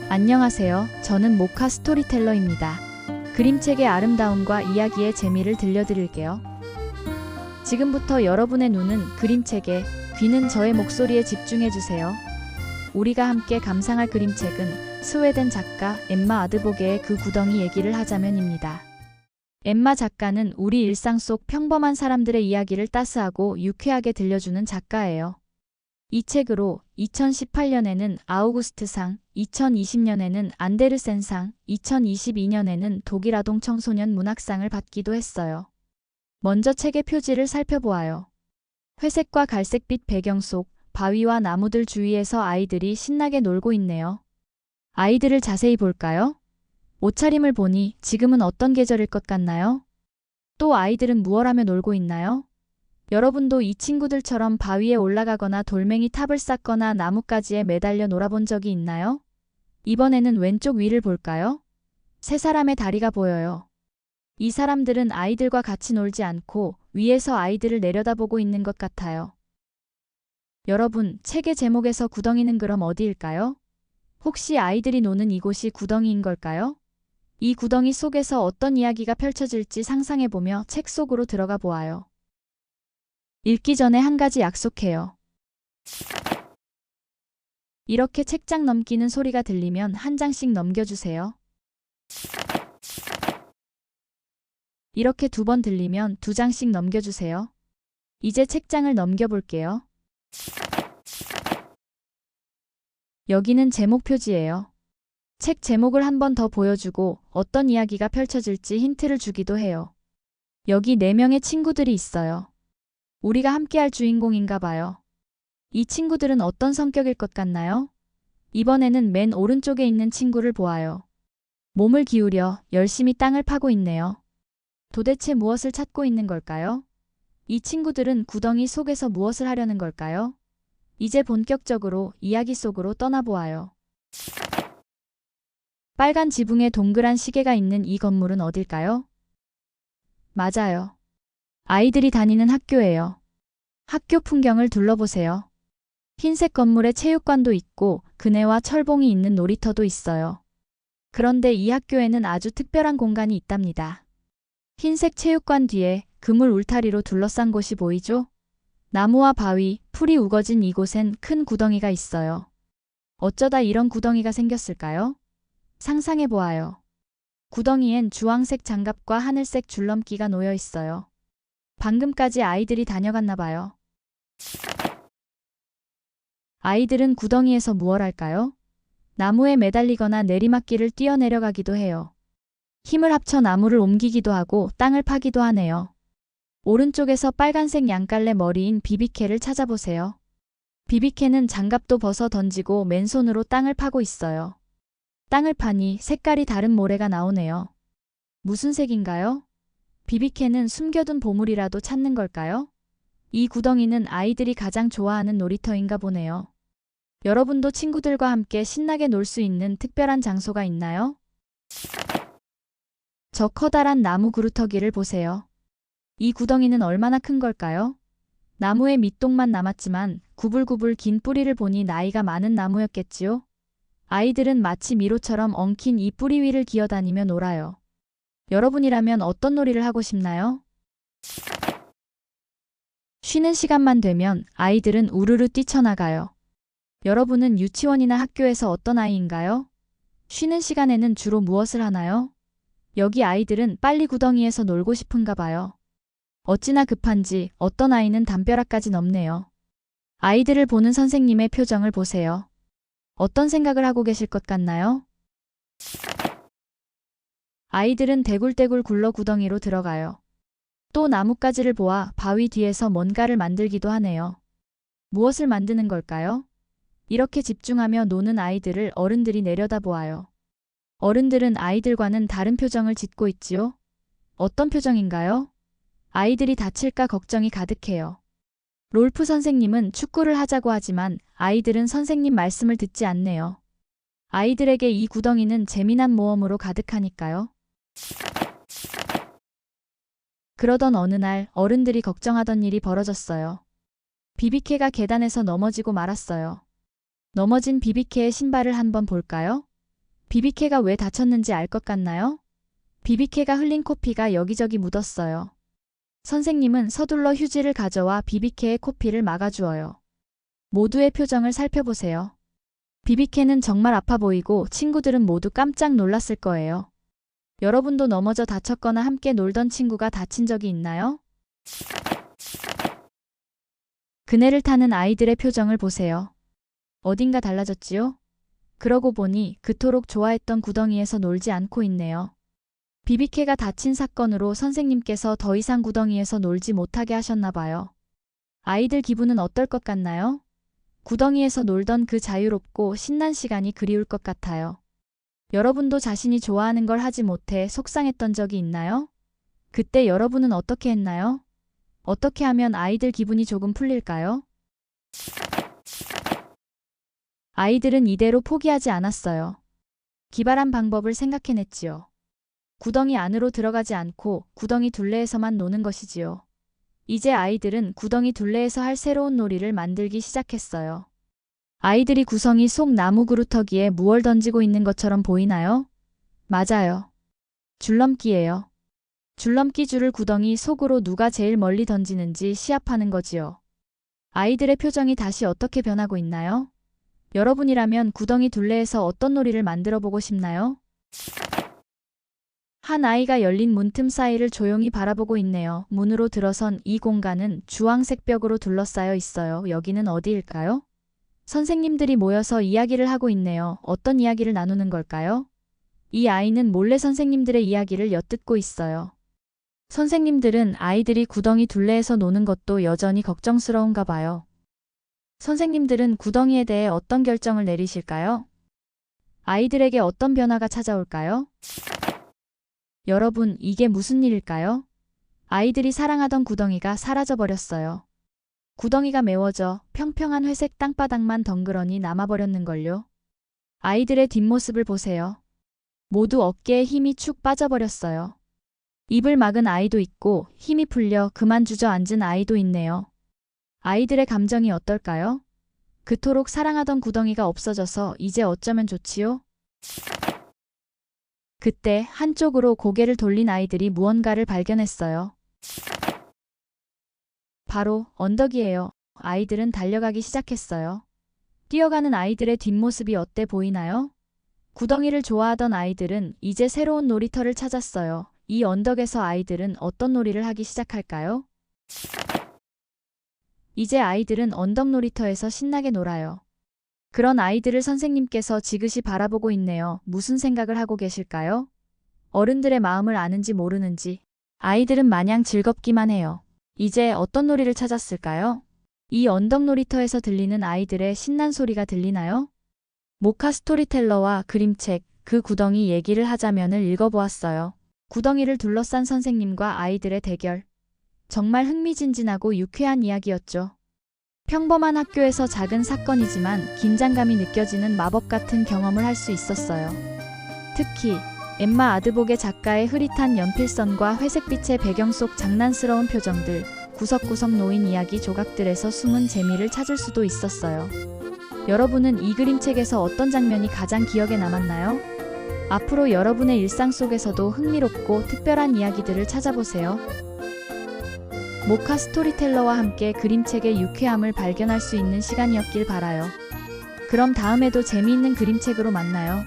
안녕하세요. 저는 모카 스토리텔러입니다. 그림책의 아름다움과 이야기의 재미를 들려드릴게요. 지금부터 여러분의 눈은 그림책에, 귀는 저의 목소리에 집중해주세요. 우리가 함께 감상할 그림책은 스웨덴 작가 엠마 아드보게의 그 구덩이 얘기를 하자면입니다. 엠마 작가는 우리 일상 속 평범한 사람들의 이야기를 따스하고 유쾌하게 들려주는 작가예요. 이 책으로 2018년에는 아우구스트상, 2020년에는 안데르센상, 2022년에는 독일 아동 청소년 문학상을 받기도 했어요. 먼저 책의 표지를 살펴보아요. 회색과 갈색빛 배경 속 바위와 나무들 주위에서 아이들이 신나게 놀고 있네요. 아이들을 자세히 볼까요? 옷차림을 보니 지금은 어떤 계절일 것 같나요? 또 아이들은 무얼 하며 놀고 있나요? 여러분도 이 친구들처럼 바위에 올라가거나 돌멩이 탑을 쌓거나 나뭇가지에 매달려 놀아본 적이 있나요? 이번에는 왼쪽 위를 볼까요? 세 사람의 다리가 보여요. 이 사람들은 아이들과 같이 놀지 않고 위에서 아이들을 내려다보고 있는 것 같아요. 여러분, 책의 제목에서 구덩이는 그럼 어디일까요? 혹시 아이들이 노는 이곳이 구덩이인 걸까요? 이 구덩이 속에서 어떤 이야기가 펼쳐질지 상상해보며 책 속으로 들어가 보아요. 읽기 전에 한 가지 약속해요. 이렇게 책장 넘기는 소리가 들리면 한 장씩 넘겨주세요. 이렇게 2번 들리면 2장씩 넘겨주세요. 이제 책장을 넘겨볼게요. 여기는 제목 표지예요. 책 제목을 한 번 더 보여주고 어떤 이야기가 펼쳐질지 힌트를 주기도 해요. 여기 4명의 친구들이 있어요. 우리가 함께할 주인공인가 봐요. 이 친구들은 어떤 성격일 것 같나요? 이번에는 맨 오른쪽에 있는 친구를 보아요. 몸을 기울여 열심히 땅을 파고 있네요. 도대체 무엇을 찾고 있는 걸까요? 이 친구들은 구덩이 속에서 무엇을 하려는 걸까요? 이제 본격적으로 이야기 속으로 떠나보아요. 빨간 지붕에 동그란 시계가 있는 이 건물은 어딜까요? 맞아요. 아이들이 다니는 학교예요. 학교 풍경을 둘러보세요. 흰색 건물에 체육관도 있고 그네와 철봉이 있는 놀이터도 있어요. 그런데 이 학교에는 아주 특별한 공간이 있답니다. 흰색 체육관 뒤에 그물 울타리로 둘러싼 곳이 보이죠? 나무와 바위, 풀이 우거진 이곳엔 큰 구덩이가 있어요. 어쩌다 이런 구덩이가 생겼을까요? 상상해 보아요. 구덩이엔 주황색 장갑과 하늘색 줄넘기가 놓여 있어요. 방금까지 아이들이 다녀갔나 봐요. 아이들은 구덩이에서 무얼 할까요? 나무에 매달리거나 내리막길을 뛰어내려가기도 해요. 힘을 합쳐 나무를 옮기기도 하고 땅을 파기도 하네요. 오른쪽에서 빨간색 양갈래 머리인 비비케를 찾아보세요. 비비케는 장갑도 벗어 던지고 맨손으로 땅을 파고 있어요. 땅을 파니 색깔이 다른 모래가 나오네요. 무슨 색인가요? 비비케는 숨겨둔 보물이라도 찾는 걸까요? 이 구덩이는 아이들이 가장 좋아하는 놀이터인가 보네요. 여러분도 친구들과 함께 신나게 놀 수 있는 특별한 장소가 있나요? 저 커다란 나무 그루터기를 보세요. 이 구덩이는 얼마나 큰 걸까요? 나무의 밑동만 남았지만 구불구불 긴 뿌리를 보니 나이가 많은 나무였겠지요? 아이들은 마치 미로처럼 엉킨 이 뿌리 위를 기어다니며 놀아요. 여러분이라면 어떤 놀이를 하고 싶나요? 쉬는 시간만 되면 아이들은 우르르 뛰쳐나가요. 여러분은 유치원이나 학교에서 어떤 아이인가요? 쉬는 시간에는 주로 무엇을 하나요? 여기 아이들은 빨리 구덩이에서 놀고 싶은가 봐요. 어찌나 급한지 어떤 아이는 담벼락까지 넘네요. 아이들을 보는 선생님의 표정을 보세요. 어떤 생각을 하고 계실 것 같나요? 아이들은 대굴대굴 굴러 구덩이로 들어가요. 또 나뭇가지를 보아 바위 뒤에서 뭔가를 만들기도 하네요. 무엇을 만드는 걸까요? 이렇게 집중하며 노는 아이들을 어른들이 내려다보아요. 어른들은 아이들과는 다른 표정을 짓고 있지요? 어떤 표정인가요? 아이들이 다칠까 걱정이 가득해요. 롤프 선생님은 축구를 하자고 하지만 아이들은 선생님 말씀을 듣지 않네요. 아이들에게 이 구덩이는 재미난 모험으로 가득하니까요. 그러던 어느 날 어른들이 걱정하던 일이 벌어졌어요. 비비케가 계단에서 넘어지고 말았어요. 넘어진 비비케의 신발을 한번 볼까요? 비비케가 왜 다쳤는지 알 것 같나요? 비비케가 흘린 코피가 여기저기 묻었어요. 선생님은 서둘러 휴지를 가져와 비비케의 코피를 막아주어요. 모두의 표정을 살펴보세요. 비비케는 정말 아파 보이고 친구들은 모두 깜짝 놀랐을 거예요. 여러분도 넘어져 다쳤거나 함께 놀던 친구가 다친 적이 있나요? 그네를 타는 아이들의 표정을 보세요. 어딘가 달라졌지요? 그러고 보니 그토록 좋아했던 구덩이에서 놀지 않고 있네요. 비비케가 다친 사건으로 선생님께서 더 이상 구덩이에서 놀지 못하게 하셨나 봐요. 아이들 기분은 어떨 것 같나요? 구덩이에서 놀던 그 자유롭고 신난 시간이 그리울 것 같아요. 여러분도 자신이 좋아하는 걸 하지 못해 속상했던 적이 있나요? 그때 여러분은 어떻게 했나요? 어떻게 하면 아이들 기분이 조금 풀릴까요? 아이들은 이대로 포기하지 않았어요. 기발한 방법을 생각해냈지요. 구덩이 안으로 들어가지 않고 구덩이 둘레에서만 노는 것이지요. 이제 아이들은 구덩이 둘레에서 할 새로운 놀이를 만들기 시작했어요. 아이들이 구덩이 속 나무 그루터기에 무얼 던지고 있는 것처럼 보이나요? 맞아요. 줄넘기예요. 줄넘기 줄을 구덩이 속으로 누가 제일 멀리 던지는지 시합하는 거지요. 아이들의 표정이 다시 어떻게 변하고 있나요? 여러분이라면 구덩이 둘레에서 어떤 놀이를 만들어 보고 싶나요? 한 아이가 열린 문틈 사이를 조용히 바라보고 있네요. 문으로 들어선 이 공간은 주황색 벽으로 둘러싸여 있어요. 여기는 어디일까요? 선생님들이 모여서 이야기를 하고 있네요. 어떤 이야기를 나누는 걸까요? 이 아이는 몰래 선생님들의 이야기를 엿듣고 있어요. 선생님들은 아이들이 구덩이 둘레에서 노는 것도 여전히 걱정스러운가 봐요. 선생님들은 구덩이에 대해 어떤 결정을 내리실까요? 아이들에게 어떤 변화가 찾아올까요? 여러분, 이게 무슨 일일까요? 아이들이 사랑하던 구덩이가 사라져버렸어요. 구덩이가 메워져 평평한 회색 땅바닥만 덩그러니 남아버렸는걸요. 아이들의 뒷모습을 보세요. 모두 어깨에 힘이 축 빠져버렸어요. 입을 막은 아이도 있고 힘이 풀려 그만 주저앉은 아이도 있네요. 아이들의 감정이 어떨까요? 그토록 사랑하던 구덩이가 없어져서 이제 어쩌면 좋지요? 그때 한쪽으로 고개를 돌린 아이들이 무언가를 발견했어요. 바로 언덕이에요. 아이들은 달려가기 시작했어요. 뛰어가는 아이들의 뒷모습이 어때 보이나요? 구덩이를 좋아하던 아이들은 이제 새로운 놀이터를 찾았어요. 이 언덕에서 아이들은 어떤 놀이를 하기 시작할까요? 이제 아이들은 언덕 놀이터에서 신나게 놀아요. 그런 아이들을 선생님께서 지그시 바라보고 있네요. 무슨 생각을 하고 계실까요? 어른들의 마음을 아는지 모르는지 아이들은 마냥 즐겁기만 해요. 이제 어떤 놀이를 찾았을까요? 이 언덕 놀이터에서 들리는 아이들의 신난 소리가 들리나요? 모카 스토리텔러와 그림책 그 구덩이 얘기를 하자면을 읽어보았어요. 구덩이를 둘러싼 선생님과 아이들의 대결. 정말 흥미진진하고 유쾌한 이야기였죠. 평범한 학교에서 작은 사건이지만 긴장감이 느껴지는 마법 같은 경험을 할 수 있었어요. 특히 엠마 아드보게 작가의 흐릿한 연필선과 회색빛의 배경 속 장난스러운 표정들, 구석구석 놓인 이야기 조각들에서 숨은 재미를 찾을 수도 있었어요. 여러분은 이 그림책에서 어떤 장면이 가장 기억에 남았나요? 앞으로 여러분의 일상 속에서도 흥미롭고 특별한 이야기들을 찾아보세요. 모카 스토리텔러와 함께 그림책의 유쾌함을 발견할 수 있는 시간이었길 바라요. 그럼 다음에도 재미있는 그림책으로 만나요.